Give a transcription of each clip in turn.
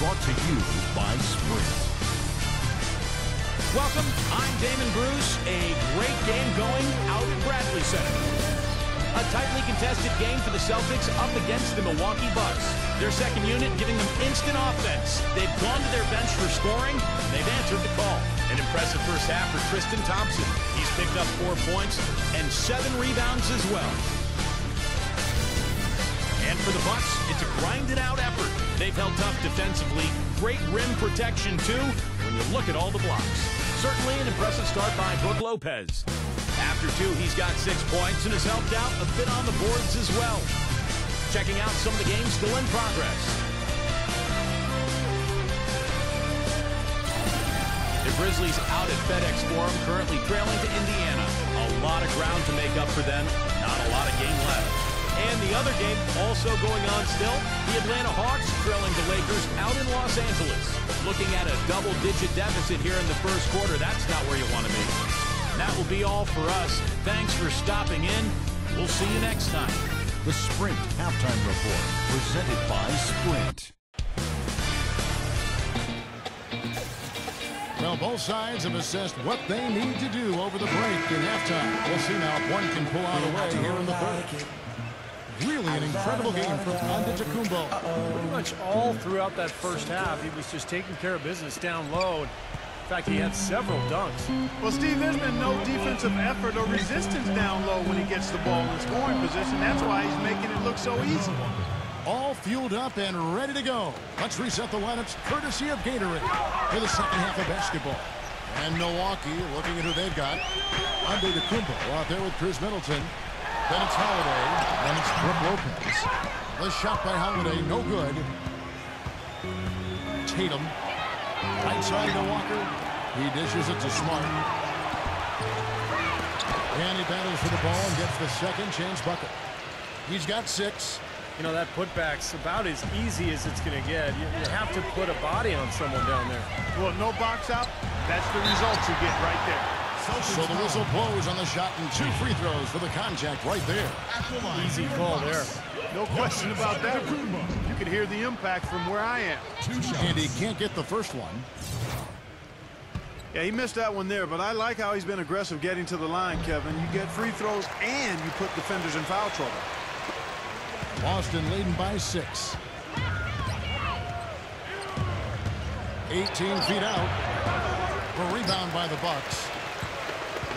brought to you by Sprint. Welcome, I'm Damon Bruce. A great game going out at Bradley Center. A tightly contested game for the Celtics up against the Milwaukee Bucks. Their second unit giving them instant offense. They've gone to their bench for scoring, and they've answered the call. An impressive first half for Tristan Thompson. He's picked up 4 points and 7 rebounds as well. And for the Bucks, it's a grinded-out effort. They've held tough defensively. Great rim protection, too, when you look at all the blocks. Certainly an impressive start by Brook Lopez. After 2, he's got 6 points and has helped out a bit on the boards as well. Checking out some of the games still in progress. The Grizzlies out at FedEx Forum, currently trailing to Indiana. A lot of ground to make up for them. Not a lot of game left. And the other game also going on still. The Atlanta Hawks trailing the Lakers out in Los Angeles. Looking at a double-digit deficit here in the first quarter. That's not where you want to be. That will be all for us. Thanks for stopping in. We'll see you next time. The Sprint Halftime Report, presented by Sprint. Well, both sides have assessed what they need to do over the break in halftime. We'll see now if one can pull out away here in the third. Really an incredible game from Antetokounmpo. Pretty much all throughout that first half, he was just taking care of business down low. In fact, he had several dunks. Well, Steve, there's been no defensive effort or resistance down low when he gets the ball in scoring position. That's why he's making it look so easy. All fueled up and ready to go. Let's reset the lineups courtesy of Gatorade for the second half of basketball. And Milwaukee looking at who they've got. Antetokounmpo out there with Chris Middleton. Then it's Holiday, then it's Brook Lopez. The shot by Holiday, no good. Tatum, right side to Walker. He dishes it to Smart. And he battles for the ball and gets the second chance bucket. He's got 6. You know, that putback's about as easy as it's going to get. You have to put a body on someone down there. Well, no box out. That's the results you get right there. So the whistle blows on the shot and 2 free throws for the contact right there. Easy call there. No question about that. You can hear the impact from where I am. And he can't get the first one. Yeah, he missed that one there, but I like how he's been aggressive getting to the line, Kevin. You get free throws and you put defenders in foul trouble. Boston leading by 6. 18 feet out. A rebound by the Bucks.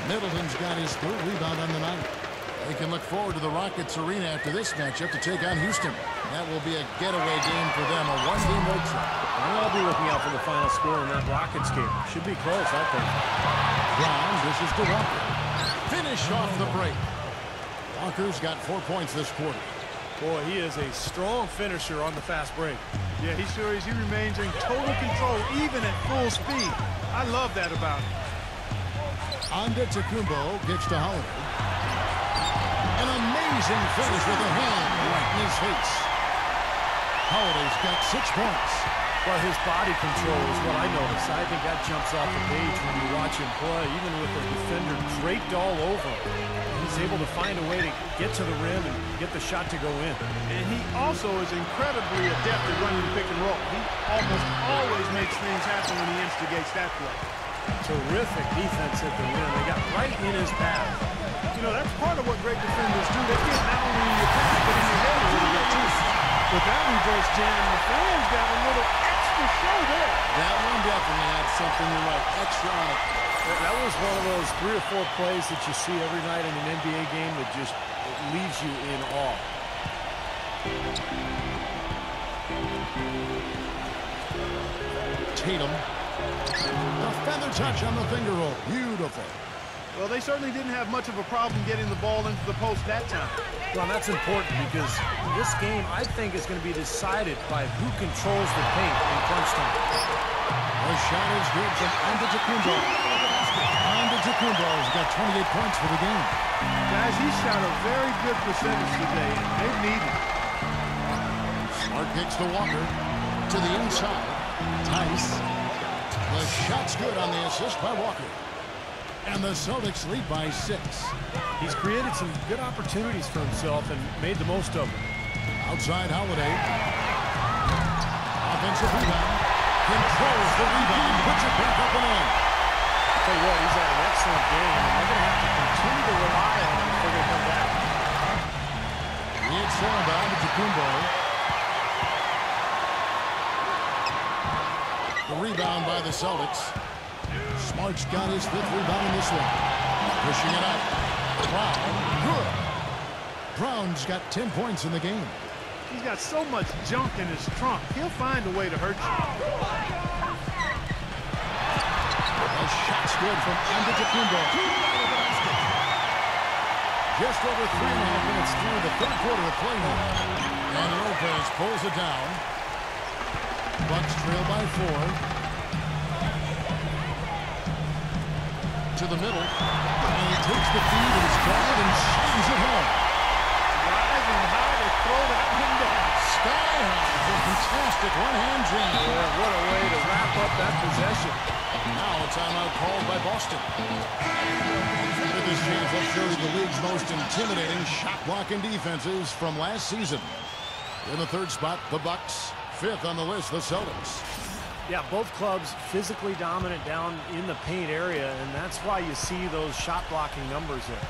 Middleton's got his 3rd rebound on the night. They can look forward to the Rockets arena after this matchup to take on Houston. That will be a getaway game for them, a 1-game road trip. I'll be looking out for the final score in that Rockets game. Should be close, I think. Brown dishes to Walker. Finish off the break. Walker's got 4 points this quarter. Boy, he is a strong finisher on the fast break. Yeah, he sure is. He remains in total control, even at full speed. I love that about him. Antetokounmpo gets to Holiday. An amazing finish with a hand right in his face. Holiday's got 6 points. Well, his body control is what I notice. I think that jumps off the page when you watch him play, even with the defender draped all over him. He's able to find a way to get to the rim and get the shot to go in. And he also is incredibly adept at running the pick and roll. He almost always makes things happen when he instigates that play. Terrific defense at the rim. They got right in his path. You know, that's part of what great defenders do. They get not only in your path, but in your head a little bit, too. With that reverse jam, the fans got a little extra show there. That one definitely had something to like extra on it. That was one of those 3 or 4 plays that you see every night in an NBA game that just leaves you in awe. Tatum. A feather touch on the finger roll. Beautiful. Well, they certainly didn't have much of a problem getting the ball into the post that time. Well, that's important because this game, I think, is going to be decided by who controls the paint in crunch time. The shot is good from Antetokounmpo. Antetokounmpo's got 28 points for the game. Guys, he shot a very good percentage today, and they need it. Smart kicks to Walker. To the inside. Tice. The shot's good on the assist by Walker. And the Celtics lead by 6. He's created some good opportunities for himself and made the most of them. Outside Holiday. Offensive rebound. the rebound, puts it back up and in. Tell you what, he's had an excellent game, and they're going to have to continue to rely on him if they're going to come back. It's down to Kumbo. The rebound by the Celtics. Smart's got his 5th rebound in this one. Pushing it up. Brown, good. Brown's got 10 points in the game. He's got so much junk in his trunk. He'll find a way to hurt you. The shot's good from Kumbo. Just over 3.5 minutes through the 3rd quarter of play now. And Lopez pulls it down. Bucks trail by 4. To the middle. And he takes the feed in his drive and shines it home. Rising high to throw that one down. Sky high. A fantastic one-hand jam. Yeah, what a way to wrap up that possession. Now a timeout called by Boston. With this chance, let's show you the league's most intimidating shot-blocking defenses from last season. In the 3rd spot, the Bucks. 5th on the list, the Celtics. Yeah, both clubs physically dominant down in the paint area, and that's why you see those shot-blocking numbers there.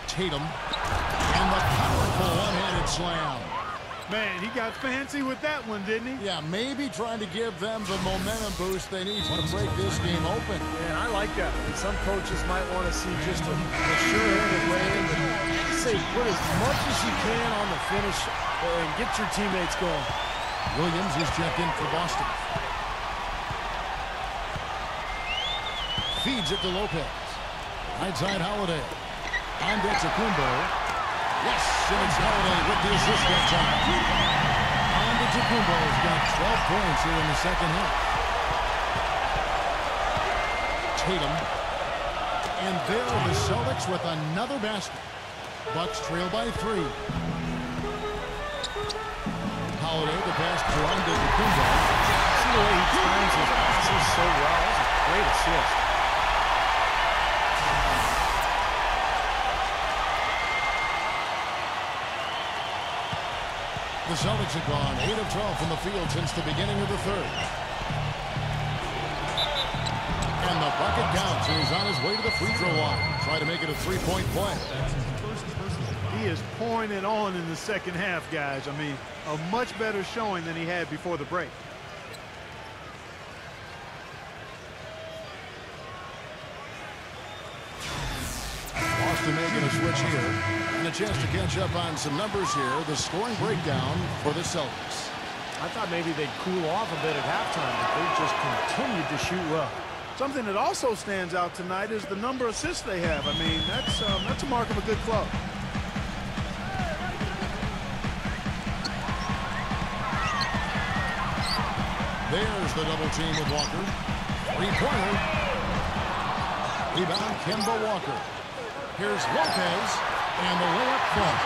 Tatum. And the powerful one-handed slam. Man, he got fancy with that one, didn't he? Yeah, maybe trying to give them the momentum boost they need to break this game open. Yeah, I like that. And some coaches might want to see just a sure-handed way, but I say put as much as you can on the finish and get your teammates going. Williams is checked in for Boston. Feeds it to Lopez. Right side Holiday. On deck to Kumbo. Yes, and it's Holiday with the assist that time. On to Kumbo. He's got 12 points here in the 2nd half. Tatum. And there are the Celtics with another basket. Bucks trail by 3. Holiday, the pass to Kumbo. See the way he times his passes so well. That's a great assist. The Celtics have gone 8 of 12 from the field since the beginning of the 3rd. And the bucket counts, and he's on his way to the free throw line. Try to make it a 3-point play. He is pouring it on in the 2nd half, guys. I mean, a much better showing than he had before the break. Boston making a switch here. And a chance to catch up on some numbers here. The scoring breakdown for the Celtics. I thought maybe they'd cool off a bit at halftime, but they just continued to shoot well. Something that also stands out tonight is the number of assists they have. I mean, that's a mark of a good club. There's the double team with Walker. 3-pointer. Rebound, Kemba Walker. Here's Lopez, and the layup falls.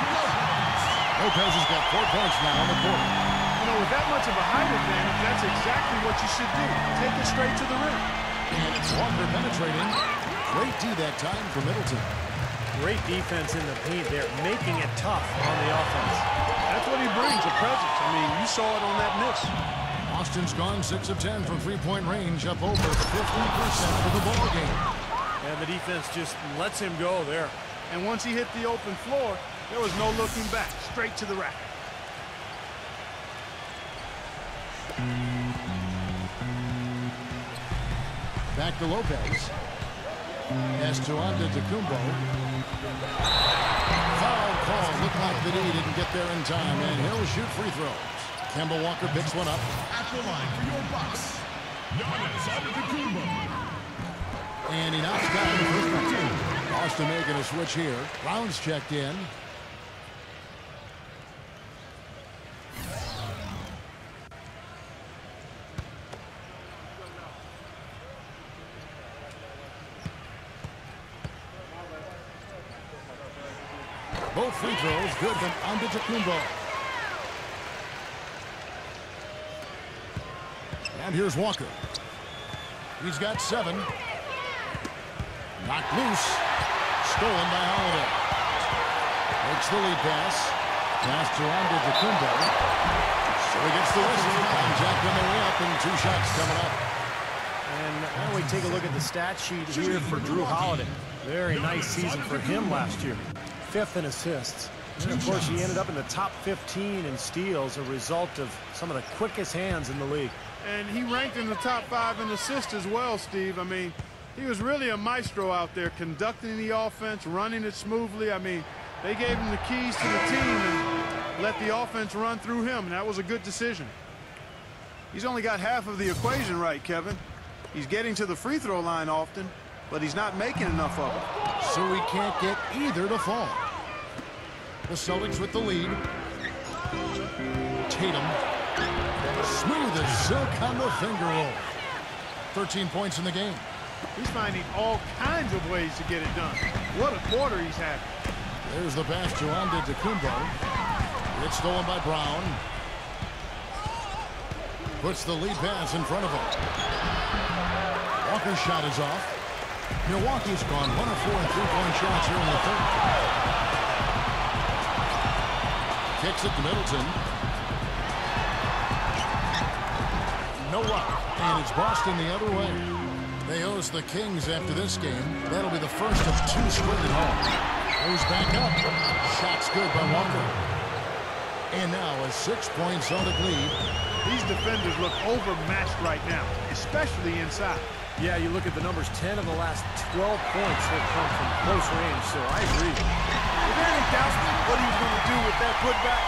Lopez has got 4 points now in the quarter. You know, with that much of a height advantage, that's exactly what you should do. Take it straight to the rim. And it's Walker penetrating. Great D that time for Middleton. Great defense in the paint there, making it tough on the offense. That's what he brings, a presence. I mean, you saw it on that miss. Austin's gone 6 of 10 from 3-point range, up over 50% for the ball game. And the defense just lets him go there. And once he hit the open floor, there was no looking back, straight to the rack. Back to Lopez. Pass to Kumbo. Foul call. Looked like the D didn't get there in time, and he'll shoot free throws. Kemba Walker picks one up. At the line for your Bucks, Giannis Antetokounmpo. And he knocks down the first one. Boston making a switch here. Brown's checked in. Both free throws good from Antetokounmpo. And here's Walker. He's got 7. Knocked loose. Stolen by Holiday. Makes the lead pass. Pass to Antetokounmpo. So he gets the whistle, and Jack on the way up, and 2 shots coming up. And why don't we take a look at the stat sheet here for Drew Holiday. Very nice season for him last year. 5th in assists. And of course, he ended up in the top 15 in steals, a result of some of the quickest hands in the league. And he ranked in the top 5 in assists as well, Steve. I mean, he was really a maestro out there, conducting the offense, running it smoothly. I mean, they gave him the keys to the team and let the offense run through him, and that was a good decision. He's only got half of the equation right, Kevin. He's getting to the free throw line often, but he's not making enough of it. So he can't get either to fall. The Celtics with the lead. Tatum. Smooth as silk on the finger roll. 13 points in the game. He's finding all kinds of ways to get it done. What a quarter he's had. There's the pass to Antetokounmpo. It's stolen by Brown. Puts the lead pass in front of him. Walker's shot is off. Milwaukee's gone 1 of 4 in 3-point shots here in the third. Kicks it to Middleton. No luck. And it's Boston the other way. They host the Kings after this game. That'll be the first of 2 straight at home. Goes back up. Shot's good by Walker. And now a 6-point Celtic lead. These defenders look overmatched right now, especially inside. Yeah, you look at the numbers, 10 of the last 12 points have come from close range, so I agree. Is there any doubt what he was going to do with that putback?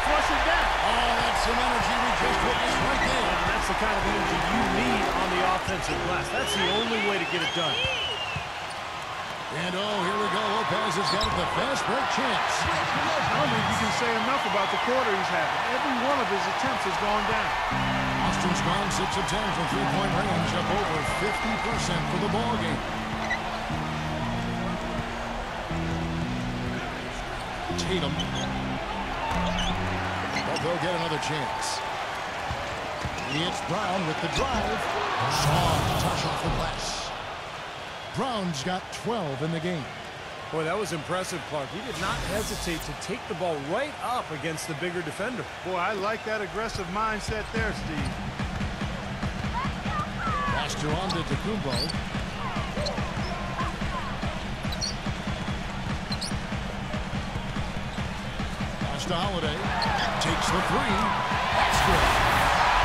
Flush it down. Oh, that's some energy we just witnessed right there. And that's the kind of energy you need on the offensive glass. That's the only way to get it done. And oh, here we go. Lopez has got the fast break chance. I don't think you can say enough about the quarter he's having. Every one of his attempts has gone down. Austin's gone 6 of 10 from 3-point range, up over 50% for the ball game. Tatum. But they'll get another chance. It's Brown with the drive. Soft touch off the glass. Brown's got 12 in the game. Boy, that was impressive, Clark. He did not hesitate to take the ball right up against the bigger defender. Boy, I like that aggressive mindset there, Steve. Pass to Antetokounmpo. Pass to Holiday. Takes the 3. That's good.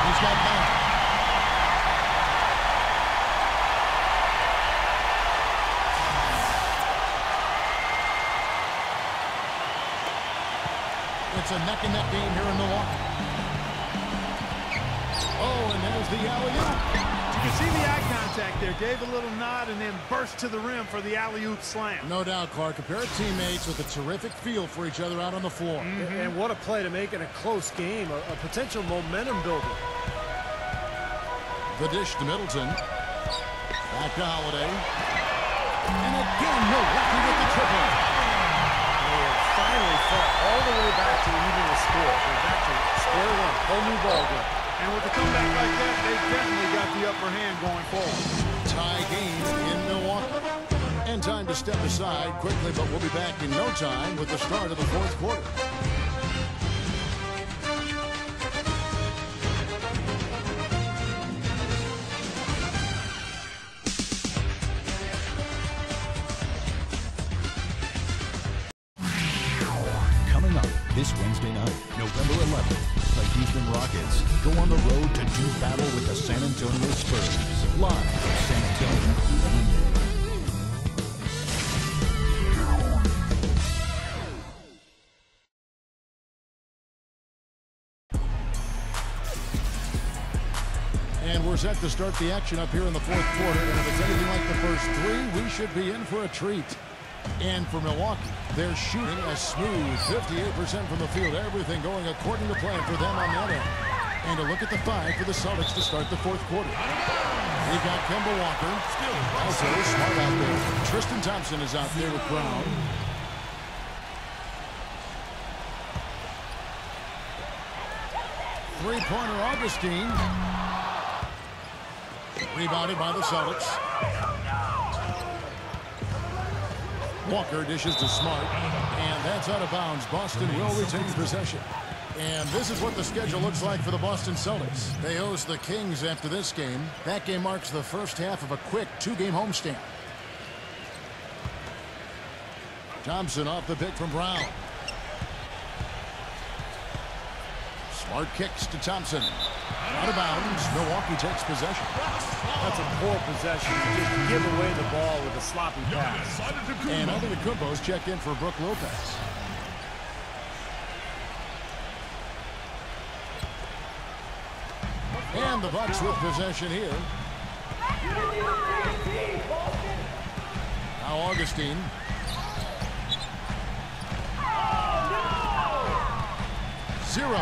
He's got 9. It's a neck-and-neck game here in Milwaukee. Oh, and there's the alley-oop. You can see the eye contact there. Gave a little nod and then burst to the rim for the alley-oop slam. No doubt, Clark. A pair of teammates with a terrific feel for each other out on the floor. And what a play to make in a close game, a potential momentum builder. The dish to Middleton. Back to Holiday. And again, Milwaukee with the triple. Finally fought all the way back to even the score. They're back to square one, whole new ball game. And with a comeback like that, they've definitely got the upper hand going forward. Tie game in Milwaukee. And time to step aside quickly, but we'll be back in no time with the start of the 4th quarter. This Wednesday night, November 11th, the Houston Rockets go on the road to do battle with the San Antonio Spurs. Live from San Antonio. And we're set to start the action up here in the 4th quarter. And if it's anything like the first 3, we should be in for a treat. And for Milwaukee, they're shooting a smooth 58% from the field. Everything going according to plan for them on that end. And a look at the 5 for the Celtics to start the 4th quarter. We've got Kemba Walker. Also Smart out there. Tristan Thompson is out there with Brown. Three-pointer Augustine. Rebounded by the Celtics. Walker dishes to Smart, and that's out of bounds. Boston will retain possession. And this is what the schedule looks like for the Boston Celtics. They host the Kings after this game. That game marks the first half of a quick 2-game homestand. Thompson off the pick from Brown. Smart kicks to Thompson. Out of bounds. Milwaukee takes possession. That's a poor possession to just give away the ball with a sloppy pass. And Antetokounmpo's checked in for Brook Lopez. And the Bucks with possession here. Now Augustine. Zero.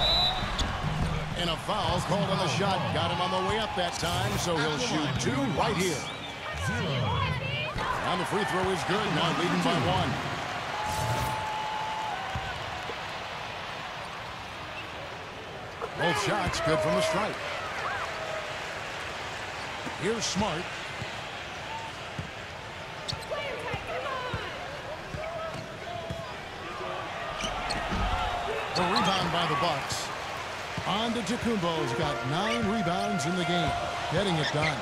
And a foul called on the shot. Got him on the way up that time, so he'll shoot 2 right here. And the free throw is good. Now leading by 1. Both shots good from the stripe. Here's Smart. The rebound by the Bucks. Antetokounmpo's got 9 rebounds in the game, getting it done.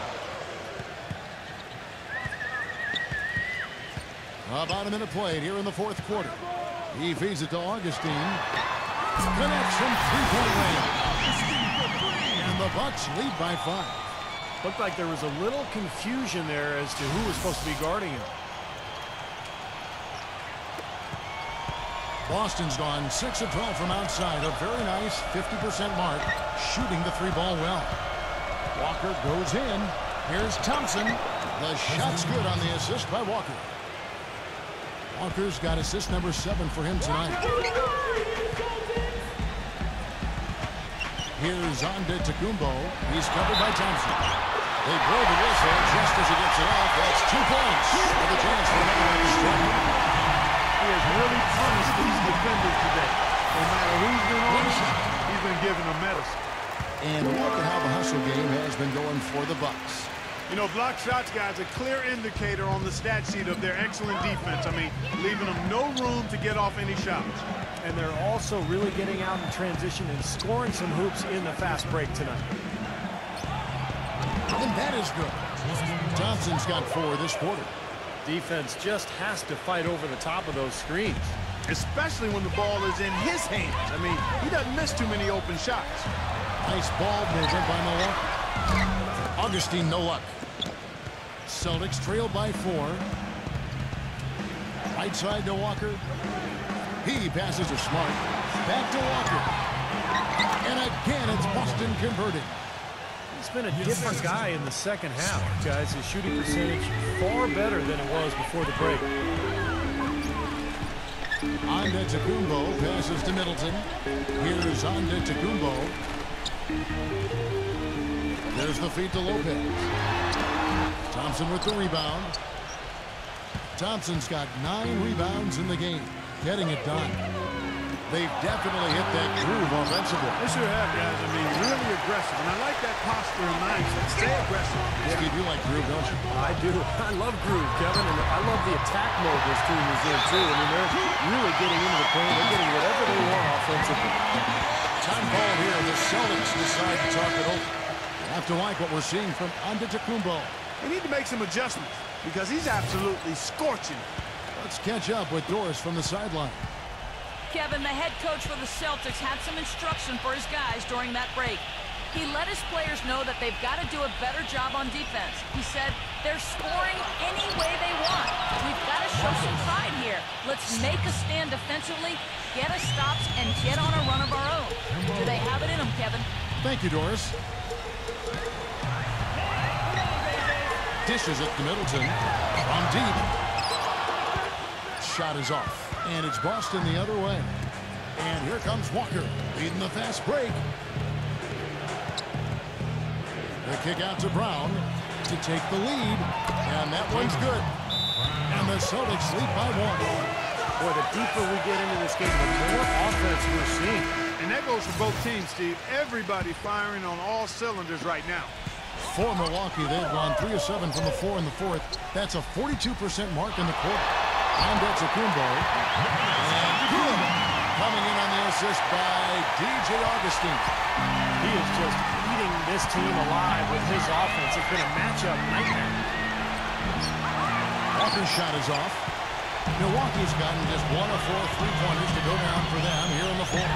About a minute played here in the fourth quarter. He feeds it to Augustine. Connects from 3-point range. And the Bucks lead by 5. Looked like there was a little confusion there as to who was supposed to be guarding him. Boston's gone 6 of 12 from outside. A very nice 50% mark. Shooting the 3-ball well. Walker goes in. Here's Thompson. The shot's good on the assist by Walker. Walker's got assist number 7 for him tonight. Here's Antetokounmpo. He's covered by Thompson. They blow the whistle just as he gets it off. That's 2 points. With a chance for another strike. He has really punished these defenders today. No matter who's been on him, he's been giving them medicine. And look at how the hustle game has been going for the Bucks. You know, block shots, guys, a clear indicator on the stat sheet of their excellent defense. I mean, leaving them no room to get off any shots. And they're also really getting out in transition and scoring some hoops in the fast break tonight. And that is good. Thompson's got 4 this quarter. Defense just has to fight over the top of those screens. Especially when the ball is in his hands. I mean, he doesn't miss too many open shots. Nice ball movement by Milwaukee. Augustine, no luck. Celtics trail by 4. Right side to Walker. He passes to Smart. Back to Walker. And again, it's Boston converted. He's been a different guy in the second half, guys. His shooting percentage far better than it was before the break. Antetokounmpo passes to Middleton. Here's Antetokounmpo. There's the feed to Lopez. Thompson with the rebound. Thompson's got 9 rebounds in the game, getting it done. They've definitely hit that groove offensively. They sure have, guys. I mean, really aggressive. And I like that posture and mindset. Stay aggressive. Yeah. Steve, you like groove, don't you? I do. I love groove, Kevin. And I love the attack mode this team is in, too. I mean, they're really getting into the paint. They're getting whatever they want offensively. Time ball here. The Celtics decide to talk it over. You have to like what we're seeing from Antetokounmpo. We need to make some adjustments because he's absolutely scorching. Let's catch up with Doris from the sideline. Kevin, the head coach for the Celtics had some instruction for his guys during that break. He let his players know that they've got to do a better job on defense. He said they're scoring any way they want. We've got to show some pride here. Let's make a stand defensively, get us stops, and get on a run of our own. Do they have it in them, Kevin? Thank you, Doris. Dishes it to Middleton. From deep. Shot is off. And it's Boston the other way. And here comes Walker, leading the fast break. The kick out to Brown to take the lead. And that one's good. And the Celtics lead by 1. Boy, the deeper we get into this game, the more offense we're seeing. And that goes for both teams, Steve. Everybody firing on all cylinders right now. For Milwaukee, they've gone 3 of 7 from the 4 in the fourth. That's a 42% mark in the quarter. Antetokounmpo. And good. Coming in on the assist assist by DJ Augustine. He is just eating this team alive with his offense. It's been a matchup nightmare. Walker's shot is off. Milwaukee's gotten just 1 of 4 3-pointers to go down for them here in the fourth.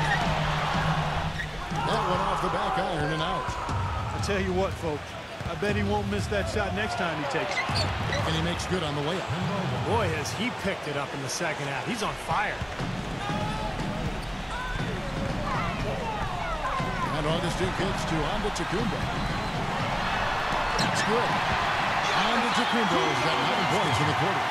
That went off the back iron and out. I tell you what, folks, I bet he won't miss that shot next time he takes it. And he makes good on the layup. Boy, has he picked it up in the second half. He's on fire. And Augustine kicks to Antetokounmpo. That's good. Antetokounmpo's got 9 points in the quarter.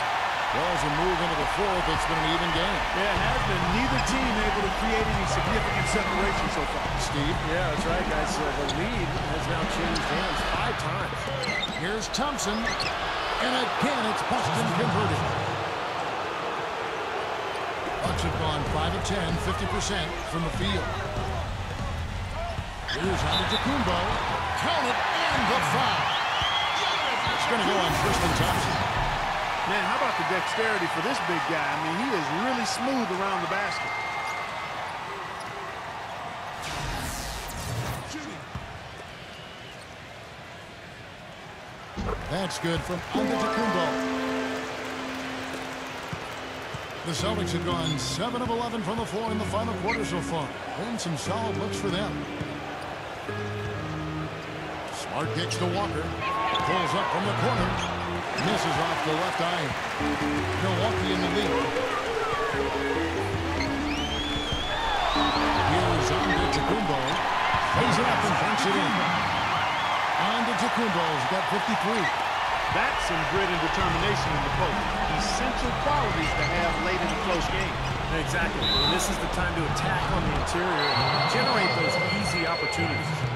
Well, as we move into the fourth, it's been an even game. Yeah, it has been. Neither team able to create any significant separation so far. Steve? Yeah, that's right, guys. The lead has now changed hands 5 times. Here's Thompson. And again, it's Boston converted. Bucks have gone 5 of 10, 50% from the field. Here's Antetokounmpo. Count it, and the foul. It's going to go on Tristan Thompson. Man, how about the dexterity for this big guy? I mean, he is really smooth around the basket. That's good from Antetokounmpo. The Celtics have gone 7 of 11 from the floor in the final quarter so far. And some solid looks for them. Smart kicks to Walker. Pulls up from the corner. Misses off the left eye. Milwaukee in the lead. Here's Antetokounmpo. Plays it up and banks it in. Antetokounmpo's got 53. That's some grit and determination in the post. Essential qualities to have late in a close game. Exactly. And this is the time to attack on the interior and generate those easy opportunities.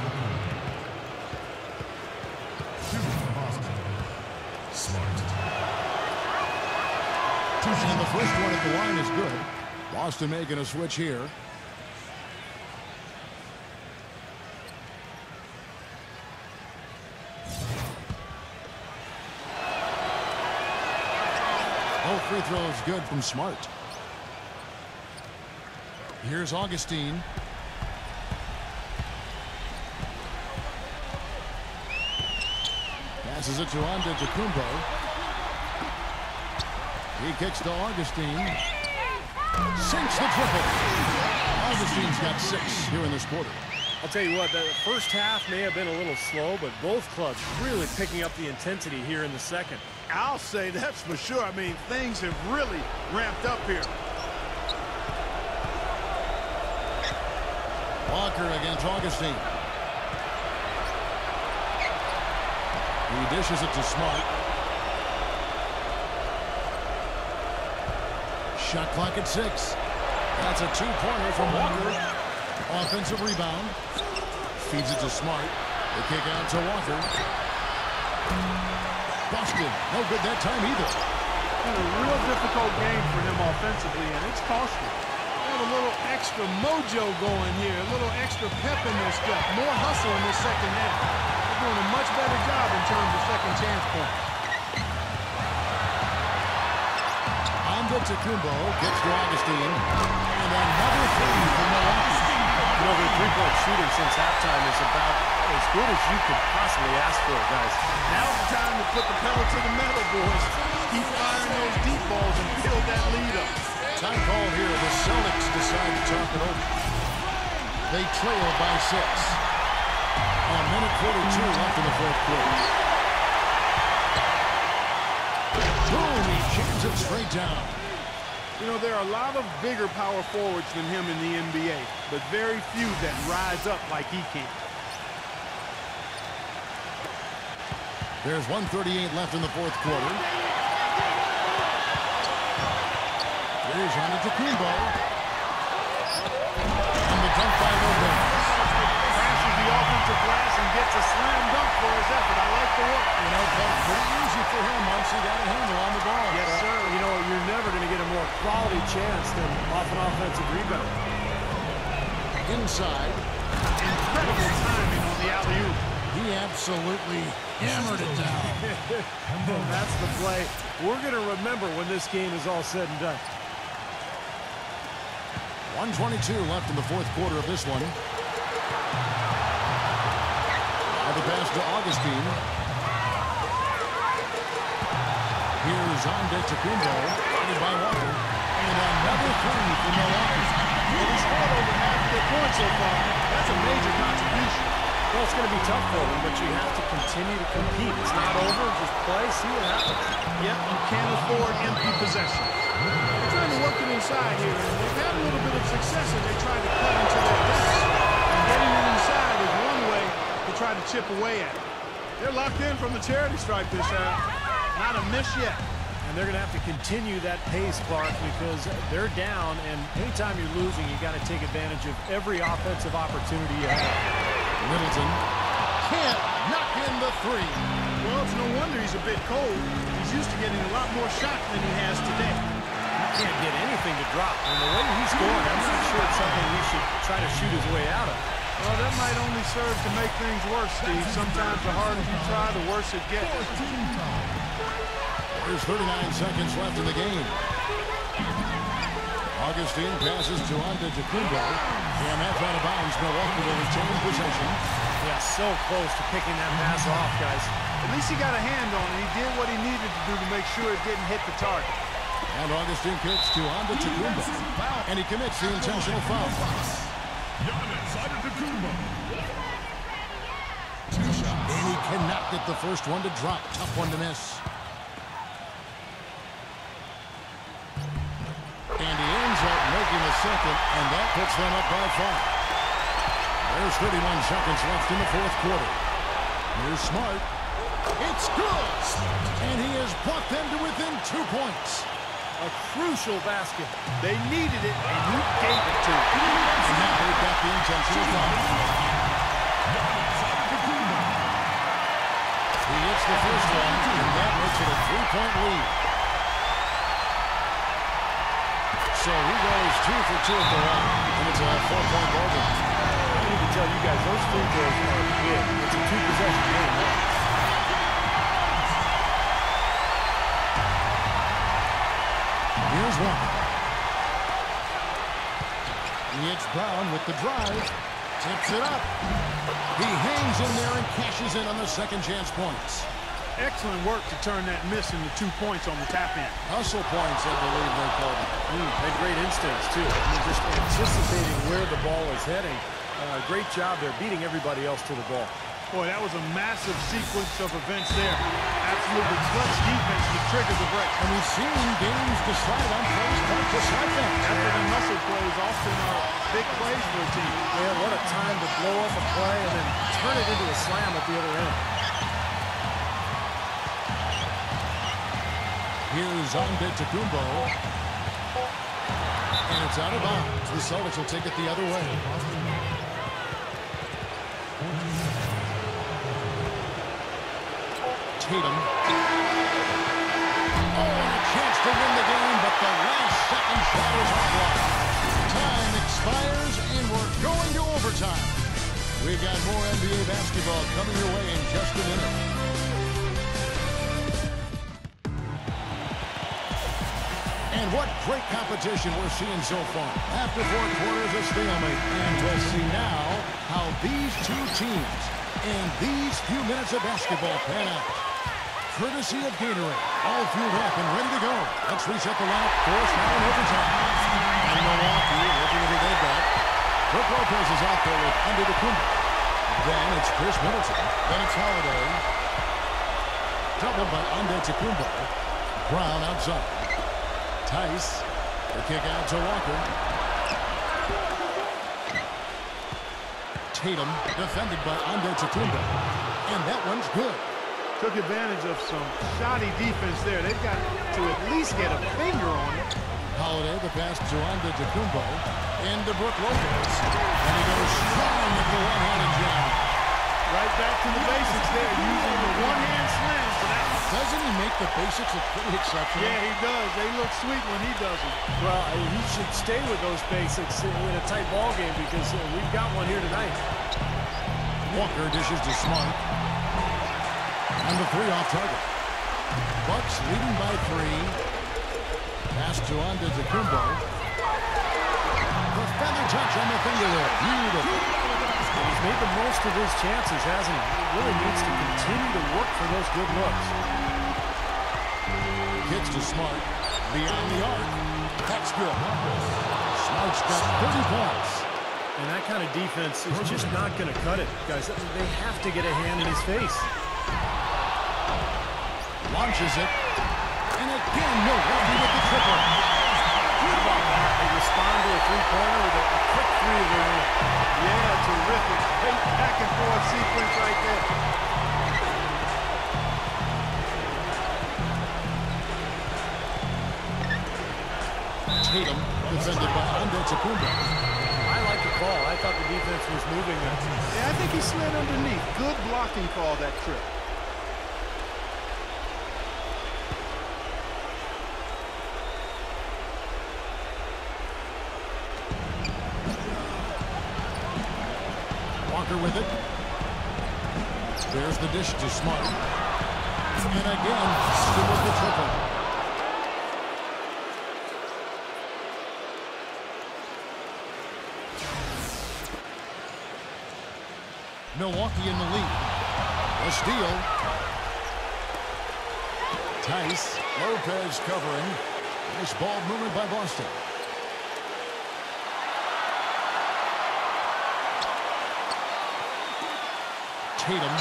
And the first one at the line is good. Boston making a switch here. Both free throws good from Smart. Here's Augustine. Passes it to Antetokounmpo. He kicks to Augustine. Sinks the triple. Augustine's got 6 here in this quarter. I'll tell you what, the first half may have been a little slow, but both clubs really picking up the intensity here in the second. I'll say that's for sure. I mean, things have really ramped up here. Walker against Augustine. He dishes it to Smart. Shot clock at 6. That's a 2-pointer from Walker. Offensive rebound. Feeds it to Smart. They kick out to Walker. Busted. No good that time either. Been a real difficult game for him offensively, and it's costly. They have a little extra mojo going here, a little extra pep in their step, more hustle in this second half. They're doing a much better job in terms of second chance points. Antetokounmpo gets to Augustine. And another 3 from Milwaukee. You know, their three-point shooting since halftime is about as good as you could possibly ask for, guys. Now's the time to put the pedal to the metal, boys. Keep firing those deep balls and build that lead up. Time call here. The Celtics decide to talk it over. They trail by 6. A minute 42 left in the fourth quarter. Boom! He jams it straight down. You know, there are a lot of bigger power forwards than him in the NBA, but very few that rise up like he can. There's 1:38 left in the fourth quarter. Here's Antetokounmpo. And the dunk by Lopez. Crashes the offensive glass and gets a slam dunk for his effort. I like the work. You know, that's pretty easy for him once he got a handle on the ball. Yes, sir. You know, you're never going to get a more quality chance than off an offensive rebound. Inside. Incredible timing on the alley-oop. He absolutely hammered it down. That's the play we're going to remember when this game is all said and done. 1:22 left in the fourth quarter of this one. Now the pass to Augustine. Here's Antetokounmpo, guarded by Walker. And another three for Milwaukee. Well, he's scored over half of their points so far. That's a major contribution. Well, it's going to be tough for them, but you have to continue to compete. It's not over. Just play, see what happens. Yep, you can't afford empty possessions. They're trying to work it inside here, and they've had a little bit of success as they try to cut into their depths. And getting it inside is one way to try to chip away at it. They're locked in from the charity stripe this half. Not a miss yet. And they're going to have to continue that pace, Clark, because they're down, and anytime you're losing, you got to take advantage of every offensive opportunity you have. Middleton can't knock in the three. Well, it's no wonder he's a bit cold. He's used to getting a lot more shots than he has today. He can't get anything to drop. And the way he's going, I'm not sure it's something he should try to shoot his way out of. Well, that might only serve to make things worse, Steve. Sometimes the harder you try, the worse it gets. There's 39 seconds left in the game. Augustine passes to Antetokounmpo. And that's out of bounds. Milwaukee will retain possession. Yeah, so close to picking that pass off, guys. At least he got a hand on it. He did what he needed to do to make sure it didn't hit the target. And Augustine kicks to Antetokounmpo. And he commits the intentional foul. And he cannot get the first one to drop. Tough one to miss. And he ends up making the second, and that puts them up by 5. There's 31 seconds left in the fourth quarter. Here's Smart. It's good! And he has brought them to within 2 points. A crucial basket. They needed it, and he gave it to them. And now they've got the intentional foul. He hits the first one, and that makes it a 3-point lead. So he goes 2 for 2 at the line, and it's a 4-point ball game. I need to tell you guys, those free throws are big. It's a 2-possession game now. Here's one. It's Brown with the drive. Tips it up. He hangs in there and cashes in on the second chance points. Excellent work to turn that miss into 2 points on the tap in. Hustle points, I believe they called it. Had great instincts, too. I mean, just anticipating where the ball is heading. Great job there, beating everybody else to the ball. Boy, that was a massive sequence of events there. Absolutely clutch defense to trigger the break. And we've seen games decide on plays just like that. Effort and muscle plays often are big plays for a team. Yeah, what a time to blow up a play and then turn it into a slam at the other end. Here's Antetokounmpo. And it's out of bounds. The Celtics will take it the other way. Tatum. Oh, and a chance to win the game, but the last second shot is offline. Time expires, and we're going to overtime. We've got more NBA basketball coming your way in just a minute. And what great competition we're seeing so far. After 4 quarters of stalemate, and we'll see now how these two teams and these few minutes of basketball pan out. Courtesy of Gatorade, all fueled up and ready to go. Let's reset the lineup. Force now in overtime. And Milwaukee, looking at who they've got. Brook Lopez is out there with Antetokounmpo. Then it's Chris Middleton. Then it's Holiday. Doubled by Antetokounmpo. Brown outside. Tice. The kick out to Walker. Tatum defended by Antetokounmpo. And that one's good. Took advantage of some shoddy defense there. They've got to at least get a finger on it. Holiday, the pass to Antetokounmpo. Into Brook Lopez. And he goes strong with the one-handed jam. Right back to the basics there, using the one-hand slam for that. Doesn't he make the basics look pretty exceptional? Yeah, he does. They look sweet when he does it. Well, he should stay with those basics in a tight ball game because we've got one here tonight. Walker dishes to Smart. And the 3 off target. Bucks leading by 3. Pass to Antetokounmpo. The Feather touch on the finger there. Beautiful. He's made the most of his chances, hasn't he? He really needs to continue to work for those good looks. Gets to Smart. Beyond the arc. That's good. Smart's got 30 points. And that kind of defense is just not going to cut it, guys. They have to get a hand in his face. Launches it. And again, Milwaukee with the triple. How about that? They respond to a three-pointer with a quick three of their own. Yeah, terrific. Great back-and-forth sequence right there. Tatum, defended by Antetokounmpo. I like the call. I thought the defense was moving there. Yeah, I think he slid underneath. Good blocking call that trip. Walker with it. There's the dish to Smart. And again, still with the triple. Milwaukee in the lead. A steal. Tice. Lopez covering. Nice ball movement by Boston. Tatum.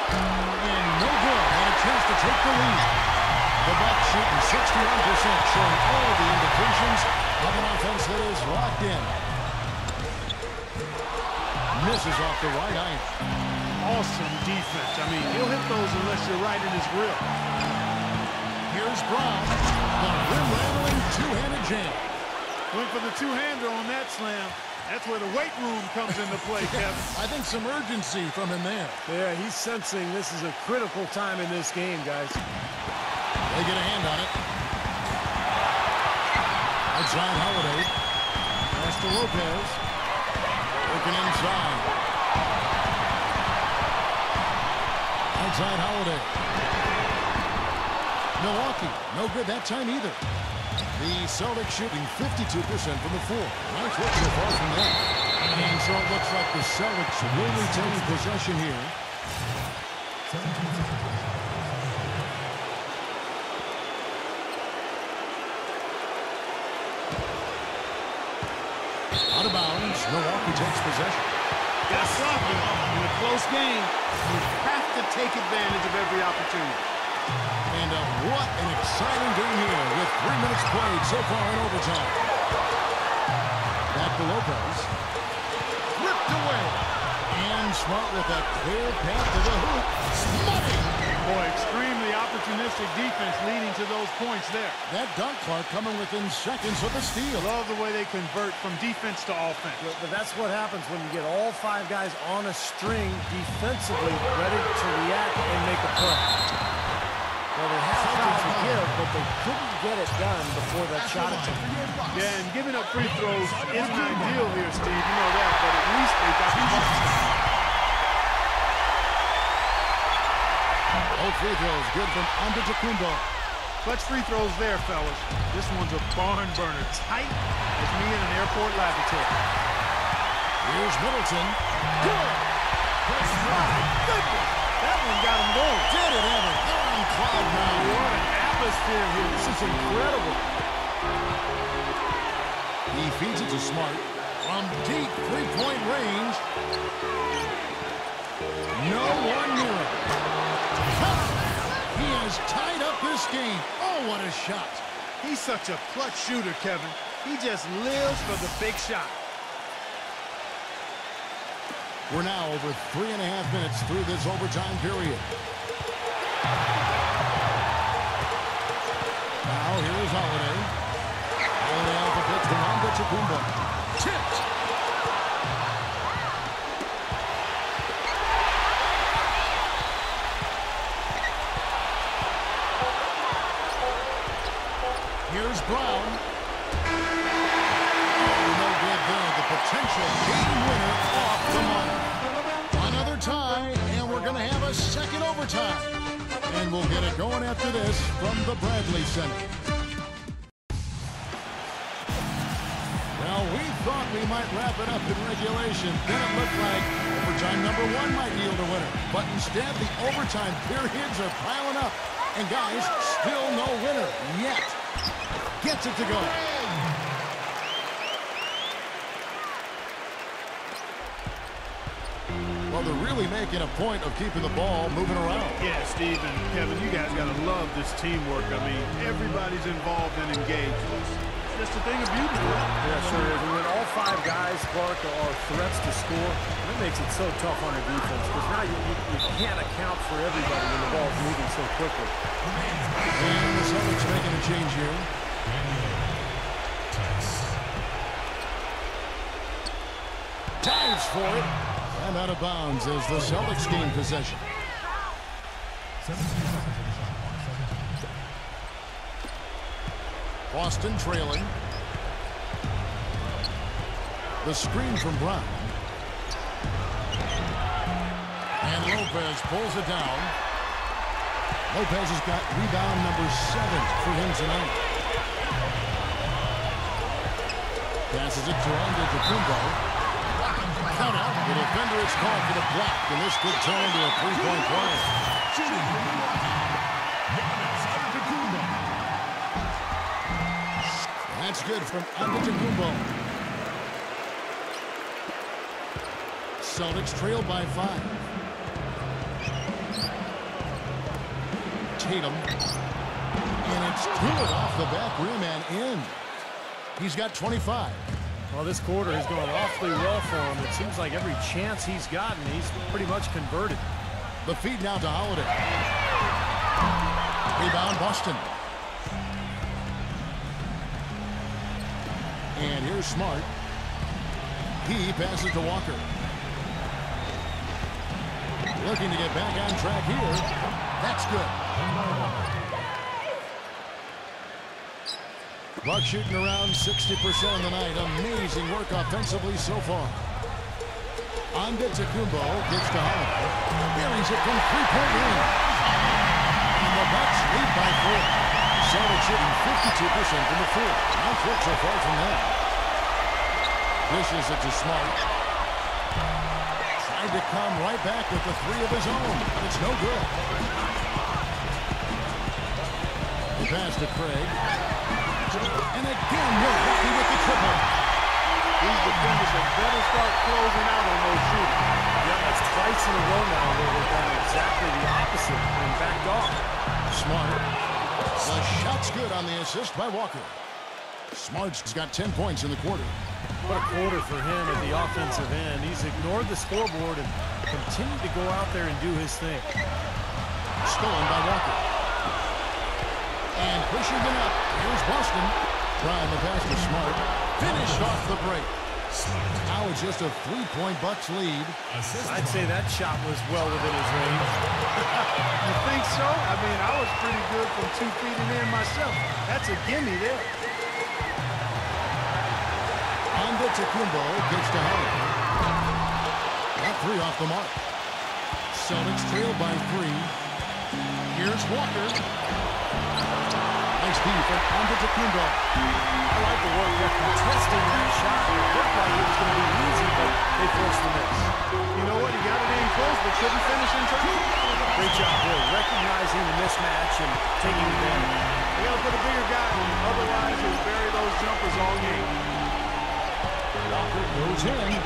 And no good. And a chance to take the lead. The Bucks shooting 61%, showing all the indications of an offense that is locked in. Misses off the right iron. Awesome defense. I mean, he'll hit those unless you're right in his grip. Here's Brown. The rim-rattling two-handed jam. Went for the two-hander on that slam. That's where the weight room comes into play, Kevin. I think some urgency from him there. Yeah, he's sensing this is a critical time in this game, guys. They get a hand on it. Outside Holiday. Pass to Lopez. Working inside. Outside Holiday. Milwaukee, no good that time either. The Celtics shooting 52% from the floor. Nice work so far from that. And so it looks like the Celtics will retain possession here. Out of bounds, Milwaukee takes possession. Got something in a close game. You have to take advantage of every opportunity. And what an exciting game here with 3 minutes played so far in overtime. Back to Lopez. Ripped away. And Smart with a clear path to the hoop. Smutting. Boy, extremely opportunistic defense leading to those points there. That dunk clock coming within seconds of the steal. Love the way they convert from defense to offense. But that's what happens when you get all five guys on a string defensively ready to react and make a play. Well, they had shots to give, but they couldn't get it done before that shot attempt. Yeah, and giving up free throws isn't ideal here, Steve. You know that, but at least they got the ball. All free throws good from Antetokounmpo. Clutch free throws there, fellas. This one's a barn burner. Tight as me in an airport laboratory. Here's Middleton. Good. Goodness. That one got him going. Did it ever. They're on cloud nine. What an atmosphere here. This is incredible. He feeds it to Smart from deep three-point range. No one near it. He has tied up this game. Oh, what a shot. He's such a clutch shooter, Kevin. He just lives for the big shot. We're now over 3.5 minutes through this overtime period. Now here's Holiday. Holiday off the pitch from Antetokounmpo. Tipped. Here's Brown. Oh, no good there. The potential game winner off the mark. Another tie, and we're going to have a second overtime. And we'll get it going after this from the Bradley Center. Well, we thought he might wrap it up in regulation. Then it looked like overtime number 1 might yield a winner. But instead, the overtime periods are piling up. And guys, still no winner yet. Gets it to go. Well, they're really making a point of keeping the ball moving around. Yeah, Steve and Kevin, you guys got to love this teamwork. I mean, everybody's involved and engaged. It's just a thing of beauty. Yeah, sure is. And when all 5 guys, Clark, are threats to score, that makes it so tough on the defense because now you can't account for everybody when the ball's moving so quickly. And the Celtics making a change here. Dives for it. And out of bounds as the Celtics gain possession. Boston trailing. The screen from Brown. And Lopez pulls it down. Lopez has got rebound number 7 for him tonight. Passes it to Antetokounmpo. Count out. The defender is called for the block, and this could turn into a 3-point play. That's good from Antetokounmpo. Celtics trail by 5. Tatum. And it's Tatum off the back rim and in. He's got 25. Well, this quarter has gone awfully well for him. It seems like every chance he's gotten, he's pretty much converted. The feed now to Holiday. Rebound, Boston. And here's Smart. He passes to Walker. Looking to get back on track here. That's good. Buck shooting around 60% of the night. Amazing work offensively so far. Antetokounmpo gets to Holiday. Buries it from three-point range. And the Bucks lead by 4. Celtics shooting 52% from the floor. Not so far from that. Dishes it to Smart. Tried to come right back with the 3 of his own, but it's no good. The pass to Craig. And again, Milwaukee with the triple. These defenders had better start closing out on those shooters. Yeah, that's twice in a row now where they've done exactly the opposite and backed off. Smart. The shot's good on the assist by Walker. Smart's got 10 points in the quarter. What a quarter for him at the offensive end. He's ignored the scoreboard and continued to go out there and do his thing. Stolen by Walker. And pushing it up. Here's Boston. Trying the pass to Smart. Finished off the break. Now it's just a 3-point Bucks lead. I'd say that shot was well within his range. You think so? I mean, I was pretty good from 2 feet and in myself. That's a gimme there. Antetokounmpo gets to Holiday. That 3 off the mark. Celtics trail by 3. Here's Walker. Nice D from Antetokounmpo. I like the way they're contesting that shot. It looked like it was going to be easy, but they forced the miss. You know what? He got it in close, but couldn't finish in time. Great job, Bill, recognizing the mismatch and taking advantage. They got to put a bigger guy in. Otherwise, he'll bury those jumpers all game. Walker goes in.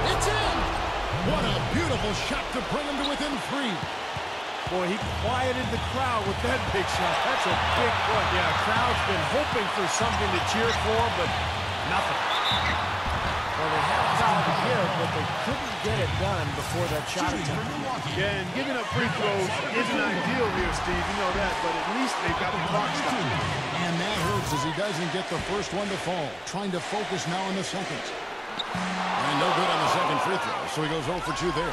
It's in! What a beautiful shot to bring him to within 3. Boy, he quieted the crowd with that big shot. That's a big one. Yeah, the crowd's been hoping for something to cheer for, but nothing. Well, they had a foul to give, but they couldn't get it done before that shot attempt. Yeah, and giving up free throws isn't ideal here, Steve. You know that, but at least they got the clock stopped. And that hurts as he doesn't get the first one to fall. Trying to focus now on the second. And no good on the second free throw, so he goes 0 for 2 there.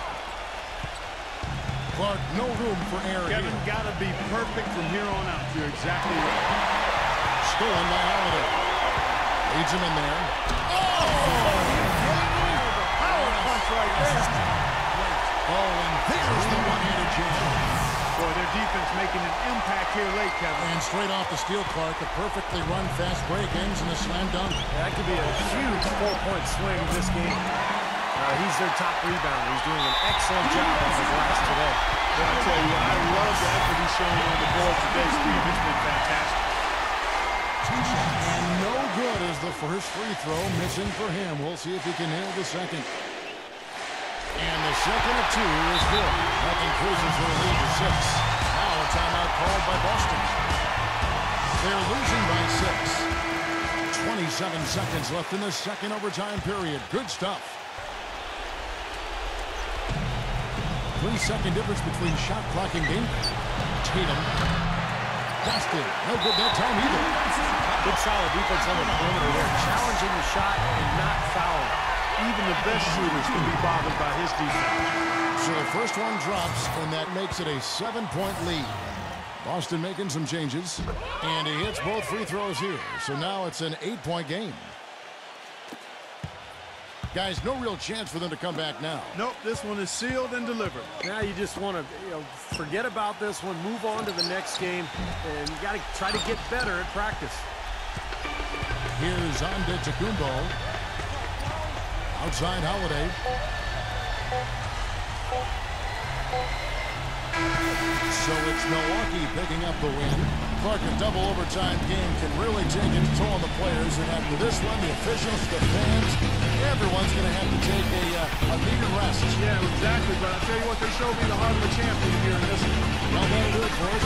Clark, no room for error Kevin, here. got to be perfect from here on out. You're exactly right. Stolen by Holiday. Leads him in there. Oh! Power punch right there. Oh, and there's the one-handed jam. Boy, their defense making an impact here late, Kevin. And straight off the steal, Clark, a perfectly run fast break ends in a slam dunk. That could be a huge 4-point swing in this game. He's their top rebounder. He's doing an excellent job on the glass today. Well, I tell you, I love the effort he's showing on the board today, Steve. It's been fantastic. And no good as the first free throw missing for him. We'll see if he can nail the second. And the second of two is good. That increases their lead to 6. Now a timeout called by Boston. They're losing by 6. 27 seconds left in the second overtime period. Good stuff. 3-second difference between shot clock and game. Tatum. Boston. No good that time either. Good solid defense on the perimeter there. Challenging the shot and not fouling. Even the best shooters can be bothered by his defense. So the first one drops, and that makes it a 7-point lead. Boston making some changes, and he hits both free throws here. So now it's an 8-point game. Guys, no real chance for them to come back now. Nope, this one is sealed and delivered. Now you just want to forget about this one, move on to the next game, and you got to try to get better at practice. Here's Antetokounmpo. Outside Holiday. So it's Milwaukee picking up the win. Clark, a double overtime game can really take its toll on the players. And after this one, the officials, the fans, everyone's going to have to take a needed rest. Yeah, exactly. But I'll tell you what, they showed me the heart of a champion here in this one. Well, that'll do it for us.